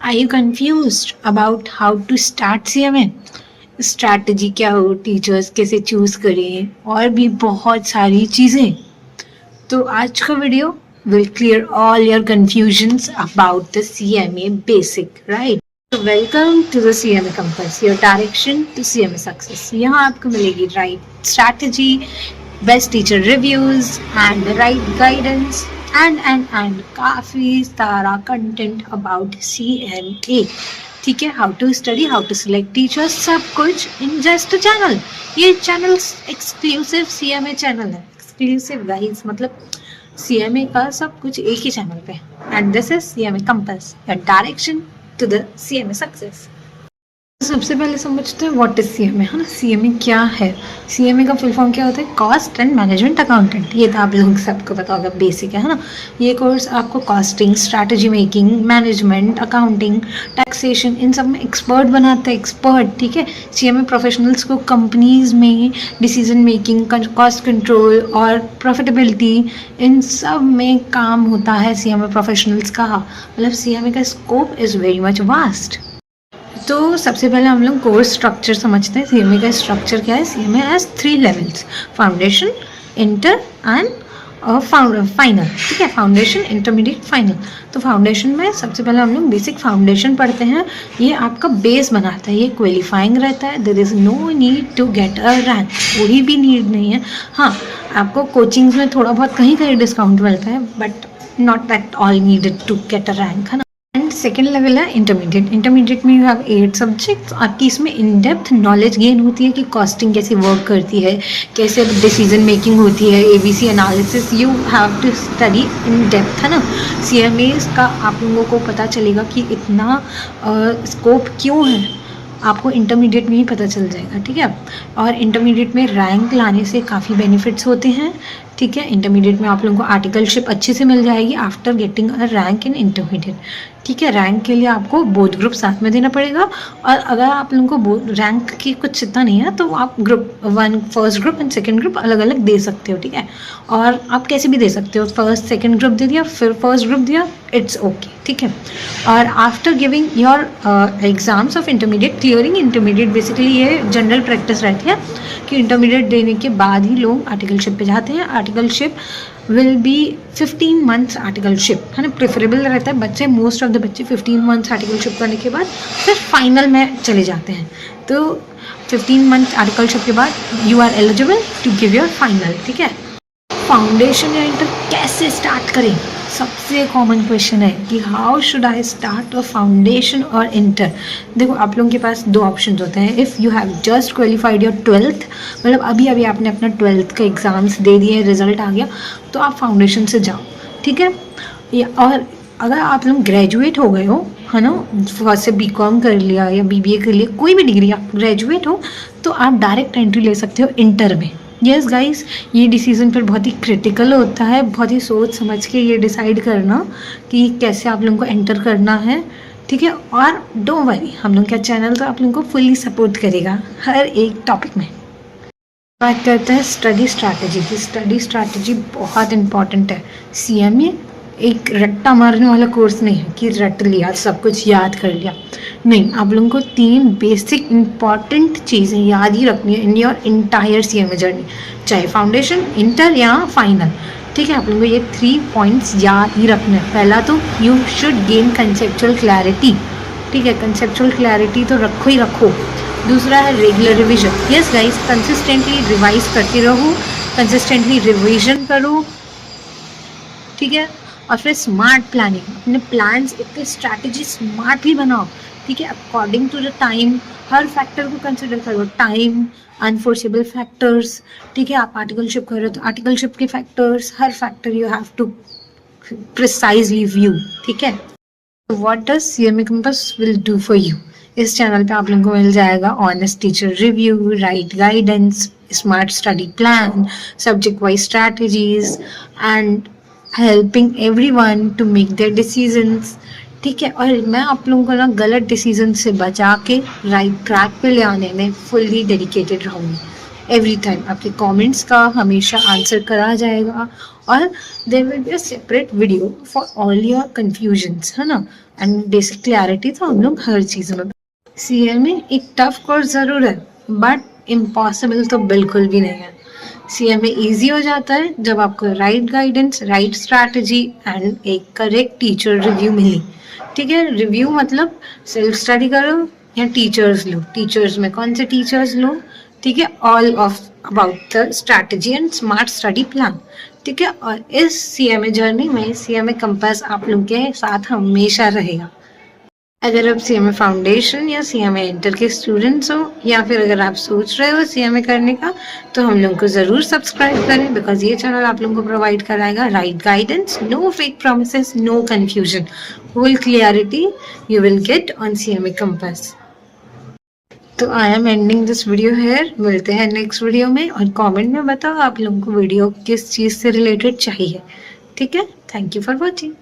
Are you confused about how to start CMA? Strategy क्या हो, teachers कैसे choose करें और भी बहुत सारी चीजें। तो आज का video will clear all your confusions about the CMA basic, right? So welcome to the CMA Compass, your direction to CMA success. यहाँ आपको मिलेगी right strategy, best teacher reviews and the right guidance and काफी सारा content about CMA। ठीक है, how to study, how to select teachers, सब कुछ in just channel. ये चैनल एक्सक्लूसिव CMA चैनल है, एक्सक्लूसिव गाइस, मतलब CMA का सब कुछ एक ही चैनल पे। And this is CMA compass, your direction to the CMA success. सबसे पहले समझते हैं व्हाट इज CMA, है ना। CMA क्या है? CMA का फुल फॉर्म क्या होता है? Cost and management accountant. ये तो आप लोग सबको पता होगा, बेसिक है ना। ये कोर्स आपको costing, strategy making, management, accounting, taxation, इन सब में एक्सपर्ट बनाता है, एक्सपर्ट। ठीक है, CMA प्रोफेशनल्स को कंपनीज में डिसीजन मेकिंग, कॉस्ट कंट्रोल और प्रॉफिटेबिलिटी, इन सब में काम होता है CMA प्रोफेशनल्स का। मतलब CMA का scope is very much vast. तो सबसे पहले हम लोग कोर्स स्ट्रक्चर समझते हैं। CMA का स्ट्रक्चर क्या है? CMA has 3 levels, foundation, inter and final. ठीक है, फाउंडेशन, इंटरमीडिएट, फाइनल। तो फाउंडेशन में सबसे पहले हम लोग बेसिक फाउंडेशन पढ़ते हैं। ये आपका बेस बनाता है, ये क्वालिफाइंग रहता है। There is no need to get a rank, कोई भी नीड नहीं है। हाँ, आपको कोचिंग्स में थोड़ा बहुत कहीं कहीं डिस्काउंट मिलता है, but not that all needed to get a rank, है ना। सेकेंड लेवल है इंटरमीडिएट। इंटरमीडिएट में यू हैव 8 सब्जेक्ट्स। आपकी इसमें इन डेप्थ नॉलेज गेन होती है कि कॉस्टिंग कैसे वर्क करती है, कैसे डिसीजन मेकिंग होती है, ABC analysis. You have to study in depth, है ना। CMA का आप लोगों को पता चलेगा कि इतना स्कोप क्यों है, आपको इंटरमीडिएट में ही पता चल जाएगा। ठीक है, और इंटरमीडिएट में रैंक लाने से काफ़ी बेनिफिट्स होते हैं। ठीक है, इंटरमीडिएट में आप लोगों को आर्टिकलशिप अच्छे से मिल जाएगी after getting a rank in intermediate. ठीक है, रैंक के लिए आपको बोथ ग्रुप साथ में देना पड़ेगा, और अगर आप लोगों को रैंक की कुछ चिंता नहीं है तो आप group 1 first group and second group अलग अलग दे सकते हो। ठीक है, और आप कैसे भी दे सकते हो, फर्स्ट सेकंड ग्रुप दे दिया, फिर फर्स्ट ग्रुप दिया, इट्स ओके। ठीक है, और after giving your exams of intermediate, clearing intermediate, basically ये जनरल प्रैक्टिस रहती है कि इंटरमीडिएट देने के बाद ही लोग आर्टिकलशिप पे जाते हैं। Articleship will be 15 months articleship, है ना, प्रेफरेबल रहता है। बच्चे, मोस्ट ऑफ द बच्चे 15 मंथ्स आर्टिकलशिप करने के बाद फिर फाइनल में चले जाते हैं। तो 15 मंथ आर्टिकलशिप के बाद you are eligible to give your final. ठीक है, फाउंडेशन या इंटर कैसे स्टार्ट करें? सबसे कॉमन क्वेश्चन है कि how should I start a foundation और इंटर। देखो, आप लोगों के पास 2 ऑप्शन होते हैं। If you have just qualified your 12th, मतलब अभी अभी आपने अपना 12th का एग्ज़ाम्स दे दिए, रिजल्ट आ गया, तो आप फाउंडेशन से जाओ। ठीक है, और अगर आप लोग ग्रेजुएट हो गए हो, है ना, फर्स्ट से BCom कर लिया या BBA कर लिया, कोई भी डिग्री, आप ग्रेजुएट हो, तो आप डायरेक्ट एंट्री ले सकते हो इंटर में। यस गाइस, ये डिसीज़न फिर बहुत ही क्रिटिकल होता है, बहुत ही सोच समझ के ये डिसाइड करना कि कैसे आप लोगों को एंटर करना है। ठीक है, और डोंट वरी, हम लोग का चैनल तो आप लोगों को फुल्ली सपोर्ट करेगा हर एक टॉपिक में। बात करते हैं स्टडी स्ट्रैटेजी की। स्टडी स्ट्रैटेजी बहुत इंपॉर्टेंट है। CMA एक रट्टा मारने वाला कोर्स नहीं है कि रट लिया, सब कुछ याद कर लिया। नहीं, आप लोगों को 3 बेसिक इंपॉर्टेंट चीज़ें याद ही रखनी है in your entire CMA journey, चाहे फाउंडेशन, इंटर या फाइनल। ठीक है, आप लोगों को ये 3 पॉइंट्स याद ही रखना है। पहला तो you should gain conceptual clarity. ठीक है, कंसेप्चुअल क्लैरिटी तो रखो ही रखो। दूसरा है regular revision. Yes guys, consistently revise करते रहो, कंसिस्टेंटली रिविजन करो। ठीक है, और फिर स्मार्ट प्लानिंग, अपने प्लान्स, इतने स्ट्रैटेजी स्मार्टली बनाओ। ठीक है, अकॉर्डिंग टू द टाइम, हर फैक्टर को कंसिडर करो, टाइम, अनफोर्सेबल फैक्टर्स। ठीक है, आप आर्टिकलशिप कर रहे हो तो आर्टिकलशिप के फैक्टर्स, हर factor you have to precisely view. ठीक है, what does CMA compass will do for you. इस चैनल पे आप लोगों को मिल जाएगा honest teacher review, right guidance, smart study plan, subject wise strategies and helping everyone to make their decisions. ठीक है, और मैं आप लोगों को ना गलत डिसीजन से बचा के राइट ट्रैक पे ले आने में फुल्ली डेडिकेटेड रहूँगी। एवरी टाइम आपके कमेंट्स का हमेशा आंसर करा जाएगा और there will be a separate video for all your confusions, है ना। एंड बेसिक क्लैरिटी तो हम लोग हर चीज़ में। सीए में एक टफ कोर्स ज़रूर है बट इम्पॉसिबल तो बिल्कुल भी नहीं है। सीए में ईजी हो जाता है जब आपको right guidance, right strategy and एक करेक्ट टीचर रिव्यू मिली। ठीक है, रिव्यू मतलब सेल्फ स्टडी करो या टीचर्स लो, टीचर्स में कौन से टीचर्स लो, ठीक है, all of about the strategy and smart study plan. ठीक है, और इस सीएमए जर्नी में सीएमए कंपास आप लोग के साथ हमेशा रहेगा। अगर आप सीएमए फाउंडेशन या सीएमए इंटर के स्टूडेंट्स हो या फिर अगर आप सोच रहे हो सीएमए करने का, तो हम लोग को ज़रूर सब्सक्राइब करें बिकॉज ये चैनल आप लोगों को प्रोवाइड कराएगा right guidance, no fake promises, no confusion, full clarity you will get on CMA compass. तो I am ending this video here. मिलते हैं नेक्स्ट वीडियो में और कमेंट में बताओ आप लोगों को वीडियो किस चीज़ से रिलेटेड चाहिए। ठीक है, थैंक यू फॉर वॉचिंग।